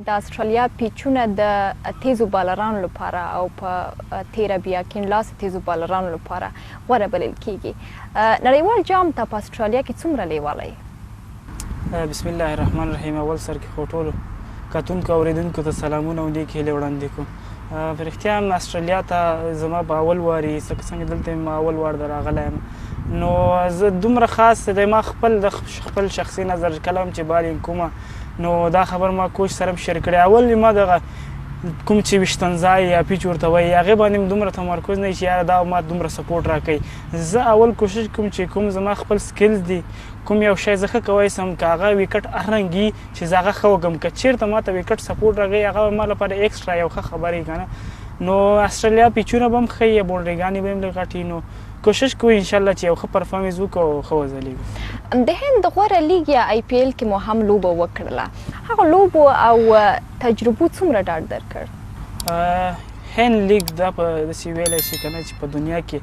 د استرالیا پیچونه د تیزو بالرانو لپاره او په تیره بیا کینلاس تیزو بالرانو لپاره غوره بلل کیږي. نړیوال جام ته په استرالیا کې څومره لیوالی؟ بسم الله الرحمن الرحیم. اول سر کې خو ټولو کتونکو اوریدونکو ته سلامونه او نیک هیلې وړاندې کوم. په رښتیا هم استرالیا ته زما په اول واري څنګه دلته ما اول وار راغلی یم، نو زه دومره خاص دی ما خپل شخصي نظر کله هم چې بالینګ کومه نو دا خبر ما کوچ سره هم شیر کړی. اول ما دغه کوم چې ویشتن ځای یا پیچ ورته وایي هغې باندې دومره تمرکز نه وي چې یاره دا ما دومره سپورټ راکوي. زه اول کوشش کوم چې کوم زما خپل سکلز دي کوم یو شی زه ښه کوی سم که هغه ویکټ هر رنګي چې زه هغه ښه وکړم که چېرته ما ته ویکټ سپورټ راغی هغه ما لپاره ایکسټرا یو ښه خبرې که نه. نو استرالیا پیچونه به هم ښه یي بونډریګانې به هم لږ غټې نو کوشش کوو انشاءالله چې یو ښه پرفارمنس وکړو او ښه وځلیږو. د هند غوره لیګ یا آی پی ایل کې مو هم لوبه وکړله، هغه لوبو او تجربو څومره ډاډ درکړ؟ هند لیګ دا په داسې ویلی شي که نه چې په دنیا کې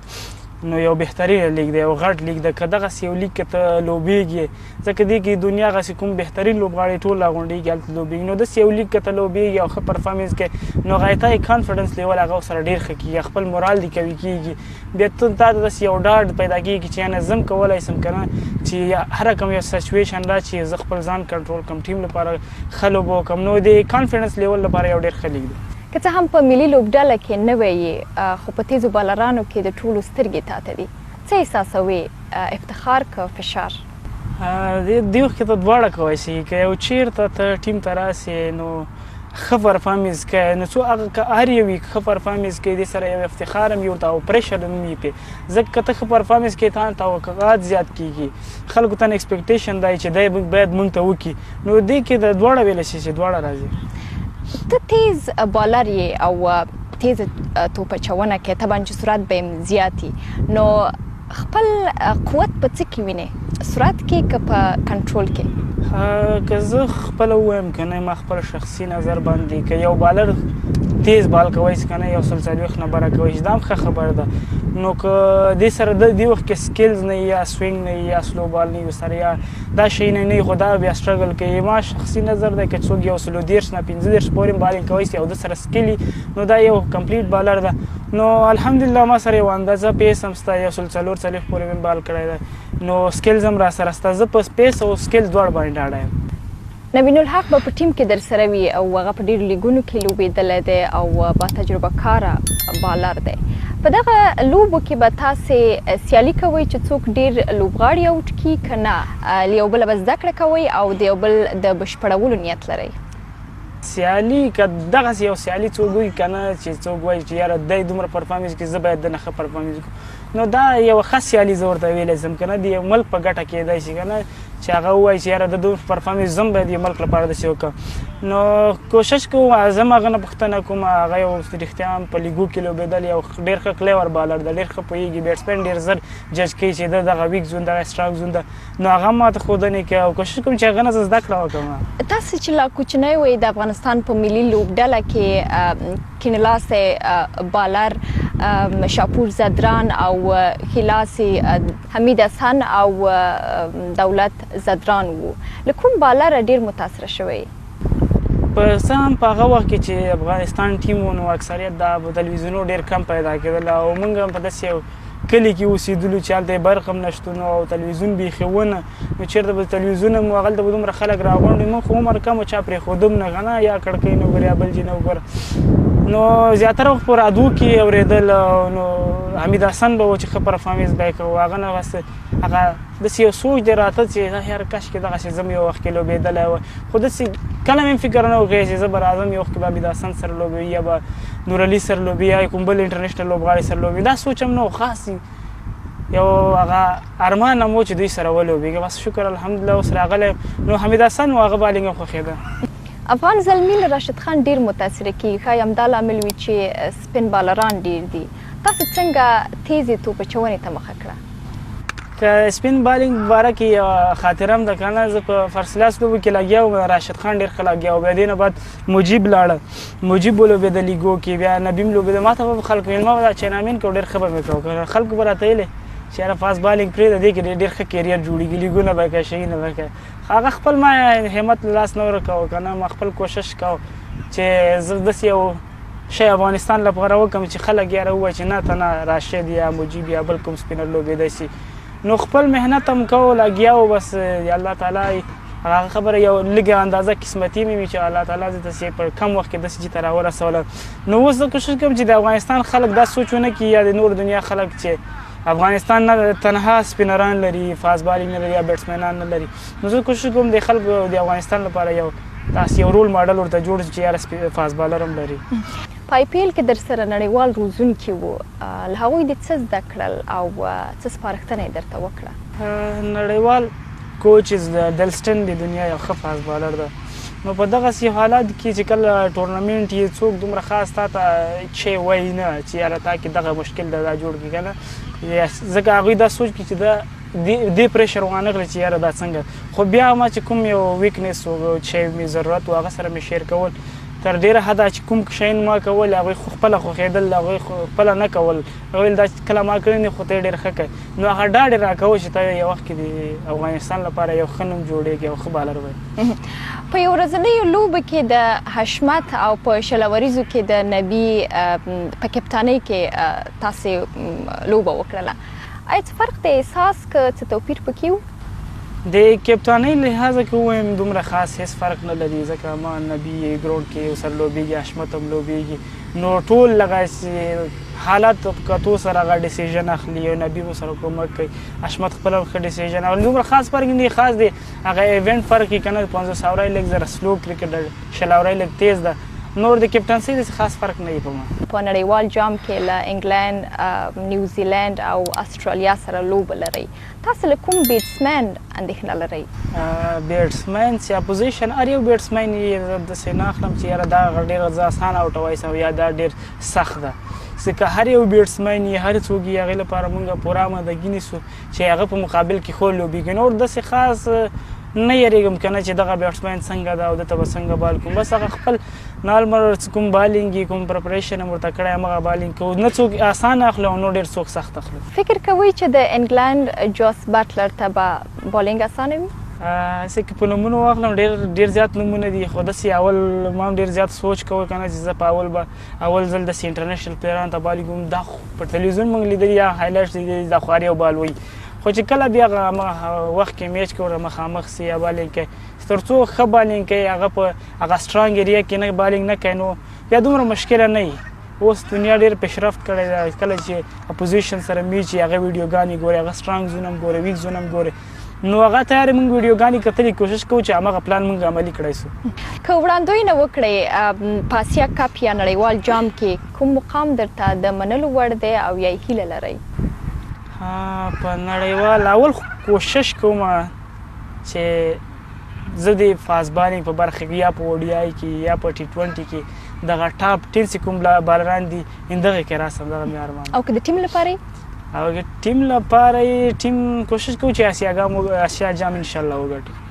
نو یو بهترینه لیګ دی، یو غټ لیګ دی. که دغسې یو لیګ کې ته لوبېږي ځکه دې کې دنیا هغسې کوم بهترین لوبغاړي ټول راغونډېږي هلته لوبېږي، نو داسې یو لیګ کې ته لوبېږي او ښه پرفارمنس کوې نو هغه ته یې کانفیډنس لیول هغه سره ډېر ښه کېږي، خپل مورال دې قوي کېږي. بیا تا ته داسې یو ډاډ پیدا کېږي چې یعنې زه هم کولی شم که نه چې هره کوم یو سچویشن را چې زه خپل ځان کنټرول کړم ټیم لپاره ښه لوبه وکړم، نو د کانفیډنس لیول لپاره یو ډېر ښه لیګ دی. که څه هم په ملي لوبډله کې نوی یې خو په تیزو بالرانو کې د ټولو سترګې تاته دي، څه احساسوي؟ افتخار که فشار؟ دې وخت کې ته دواړه کولی شي. که یو چېرته ته ټیم ته راسې نو ښه پرفارمنس کوې نو څو هغه که هر یو وي ښه پرفارمنس کوي دې سره یو افتخار هم وي ورته او پریشر هم وي پرې، ځکه که ته ښه پرفارمنس کوې تا توقعات زیات کېږي، خلکو ته ایکسپیکټیشن دی چې دی باید موږ ته وکړي، نو دې کې د دواړه ویلی شي چې دواړه راځي. ته تیز بالر یې او تیز توپ اچونه کې طبعا چې سرعت به یې زیات وي، نو خپل قوت په څه کې وینې؟ سرعت کې که په کنټرول کې؟ که زه خپله ووایم که نه ما خپل شخصي نظر باندې که یو بالر تیز بال کوی که نه یو 40 نمبره کوی دا هم ښه خبره ده، نو که دې سره د دې وخت کې سکلز نه یا سوینګ نه یا سلو بال نه سره یا دا شی نه وي خو دا بیا سټرګل کوي. ما شخصي نظر دی که څوک یو 30 نه 15 پورې بالینګ کوی او د سره سکل نو دا یو کمپلیټ بالر ده. نو الحمدلله ما سره یو اندازه پیس هم شته، یو 40 پورې مې بال کړی دی، نو سکلز هم را سره شته. زه په پیس او سکل دواړه باندې ډاډه یم. نبین الحق به په ټیم کې در سره وي او هغه په ډېرو لیګونو کې لوبېدلی دی او با تجربه کاره بالر دی. په دغه لوبو کې به تاسې سیالي کوئ چې څوک ډېر لوبغاړي اوټ کړي که نه له یو بله به زده کړه کوئ او د یو بل د بشپړولو نیت لرئ؟ سیالي که دغسې یو سیالي څوک وایي که نه چې څوک وایي چې یاره دی دومره پرفارمنس کوي زه باید د نه ښه پرفارمنس وکړم، نو دا یوه ښه سیالي زه ورته ویلی شم که نه د یو ملک په ګټه کېدی شي که نه چې هغه ووایي چې یاره د دومره پرفارمنس زه هم باید یو ملک لپاره داسې وکړم. نو کوشش کوم زه هم هغه نه پوښتنه کوم هغه یو رښتیا هم په لیګو کې لوبېدل یو ډېر ښه کلیور بالر ده، ډېر ښه پوهېږي، بیټسمین ډېر زر جج کوي چې د دغه ویک زون دغه سټرانګ زون ده، نو هغه هم ماته ښودنې کوي او کوشش کوم چې هغه نه زه زده کړه وکړم. تاسې چې لا کوچنی وئ د افغانستان په ملي لوبډله کې کینلاسی بالر شاپور زدران او خلاصي حمید حسن او دولت زدران وو، له کوم بالر ډېر متاثره شوی؟ په څه هم په هغه وخت کې چې افغانستان ټیم و نو اکثریت د تلویزیونو ډېر کم پیدا کېدل او موږ هم په داسې یو کلي کې اوسېدلو چې هلته برق هم نشتون او تلویزیون بیخي ونه، نو چېرته به تلویزیون هم هغلته به دومره خلک راغونډ وي، موږ خو عمر کم و چا پرېښودم نه که نه یا کړکۍ نه وګوره یا بل ځای نه وګوره، نو زیاتره وخت په رادیو کې اورېدل. نو حمید حسن به و چې ښه پرفارمنس به یې کوو، هغه نه بس هغه داسې یو سوچ دی راته چې یاره کاش کې دغسې زه هم یو وخت کې لوبېدلی وای، خو داسې کله مې فکر نه وکړی چې زه به راځم یو وخت کې به حمید حسن سره لوبوي یا به نورعلي سره لوبي یا کوم بل انټرنیشنل لوبغاړي سره لوبي، دا سوچ هم نه و خاص یو هغه ارمان هم و چې دوی سره ولوبېږي. بس شکر الحمدلله اوس راغلی. نو حمید حسن و هغه بالینګ هم خوښېده. افغان زلمي له راشد خان ډېر متاثره کېږي، ښایي همدا لامل وي چې سپین بالران ډېر دي. تاسو څنګه تیزې توپ اچونې ته مخه کړه؟ که سپین بالینګ باره کې یوه خاطره هم ده که نه، زه په فرست کلاس لوبو کې لګیا وم، راشد خان ډېر ښه لګیا و، بیا دې نه بعد مجیب لاړه، مجیب ولوبېده لیګو کې، بیا نبیم لوبېده. ما ته به خلکو ویل ما به دا چینامین کو ډېر ښه به مې کوو، خلکو به راته ویلې چې یاره فاست بالینګ پرېږده دې کې ډېر ښه کیریر جوړېږي لیګونه به کوې شیونه به کوې هغه خپل ما همت له لاس نه ورکوه که نه ما خپل کوشش کوه چې زه داسې یو شی افغانستان لپاره وکړم چې خلک یاره ووایي چې نه ته نه راشد یا مجیب یا بل کوم سپینر لوبېدی شي نو خپل محنت هم کوو لګیا و بس الله تعالی هغه خبره یو لږه اندازه قسمتي مې وي چې الله تعالی زه داسې په کم وخت کې داسې ځای ته راورسولم نو اوس زه کوشش کوم چې د افغانستان خلک دا سوچ ونه کړي یا د نور دنیا خلک چې افغانستان نه تنها سپینران لري فاست بالینګ نه لري یا بیټسمینان نه لري نو زه کوشش کوم د خلکو د افغانستان لپاره یو داسې یو رول ماډل ورته جوړ چې یاره فاست بالر هم لري په آی پی ایل کې در سره نړیوال روزونکي وو له هغوی دې څه زده کړل او څه سپارښتنه یې درته وکړه نړیوال کوچز دلسټن د دنیا یو ښه فاست بالر ده نو په دغسې حالات کې چې کله ټورنمنټ یې څوک دومره خاص تا ته چې وایي نه چې یاره تا کې دغه مشکل ده دا جوړ کړي که نه ځکه هغوی دا سوچ کړي چې دا دې پریشر وانه کړي چې یاره دا څنګه خو بیا ما چې کوم یو ویکنیس و چې مې ضرورت و هغه سره مې شیر کول تر ډېره حده چې کوم شیان ما کول هغوی خپله خوښېدل هغوی خپله نه کول هغوی دا کله ما کړي دي خو ته یې ډېر ښه کوې نو هغه ډاډ یې راکوه چې ته یو وخت کې د افغانستان لپاره یو ښه نوم جوړېږي یو ښه بالر وایي په یو ورځنیو لوبو کې د حشمت او په شلوریزو کې د نبي په کپتانۍ کې تاسې لوبه وکړله آیا څه فرق د احساس که څه توپیر پکې و د کپتانۍ لحاظه که ووایم دومره خاص هېڅ فرق نه لري ځکه ما نبي ګراونډ کې ورسره لوبېږي حشمت هم لوبېږي نو ټول لغه حالت کتو سره هغه ډیسیژن اخلي او نبي مو سره کومک کوي حشمت خپل هم ښه ډیسیژن او دومره خاص فرق نه خاص دی هغه ایونټ فرق یې که نه 50 اوری لږ زره سلو کرکټ 60 اوری لږ تیز ده نور د کپټنسۍ داسې خاص فرق نه وي په ما په نړیوال جام کې له انګلند نیوزیلند او استرالیا سره لوبه لرئ تاسو له کوم بیټسمین اندېښنه لرئ بیټسمین چې اپوزیشن هر یو بیټسمین یې داسې نه اخلم چې یاره دا ډېره زه اسانه اوټوای سم یا دا ډېر سخت ده ځکه هر یو بیټسمین یې هر څوک یې هغې لپاره مونږ پوره آمادګي نیسو چې هغه په مقابل کې ښه لوبېږي نور داسې خاص نه یریږم که نه چې دغه بیټسمین څنګه ده او دته به څنګه بال کوم بس هغه خپل نارمل کوم بالینګ یې کوم پریپریشن هم ورته کړی همغه بالینګ کوو نه څوک اسانه اخلي او نو ډېر څوک سخت اخلي فکر کوئ چې د انګلند جوس بټلر ته به بالینګ اسانه وي زه که په نومونو واخلم ډېر زیات نومونه دي خو داسې اول ما هم ډېر زیات سوچ کوی که نه چې زه په اول ځل داسې انټرنیشنل پلیرانو ته بالینګ کوم دا خو په تلویزیون موږ لیدلي یا هایلایټس لیدلي دا خو هر یو بال وایي خو چې کله بیا هغه وخت کې میچ کې ورته مخامخ سي یا بالینګ کوي تر څو ښه بالینګ کوي هغه په هغه سټرانګ ایریا کې نه بالینګ نه کوي نو بیا دومره مشکله نه وي اوس دنیا ډېر پیشرفت کړی ده کله چې اپوزیشن سره میچ هغه ویډیوګانې ګوري هغه سټرانګ زون هم ګوري ویک زون هم ګوري نو هغه ته یارې موږ ویډیوګانې کتلې کوشش کوو چې همغه پلان موږ عملي کړی سو که وړاندوینه وکړئ په اسیا کپ یا نړیوال جام کې کوم مقام درته د منلو وړ دی او یا یې هیله لرئ په نړیوال اول کوشش کوم چې زه د فاست بالینګ په برخه کې یا په اوډیای کې یا په ټي 20 کې دغه ټاپ 10 چې کوم بالران دي دغه کې راسم دغه مې ارمان او که د ټیم لپاره او ټیم لپاره ټیم کوشش کوو چې اسیا جام انشاءالله وګټي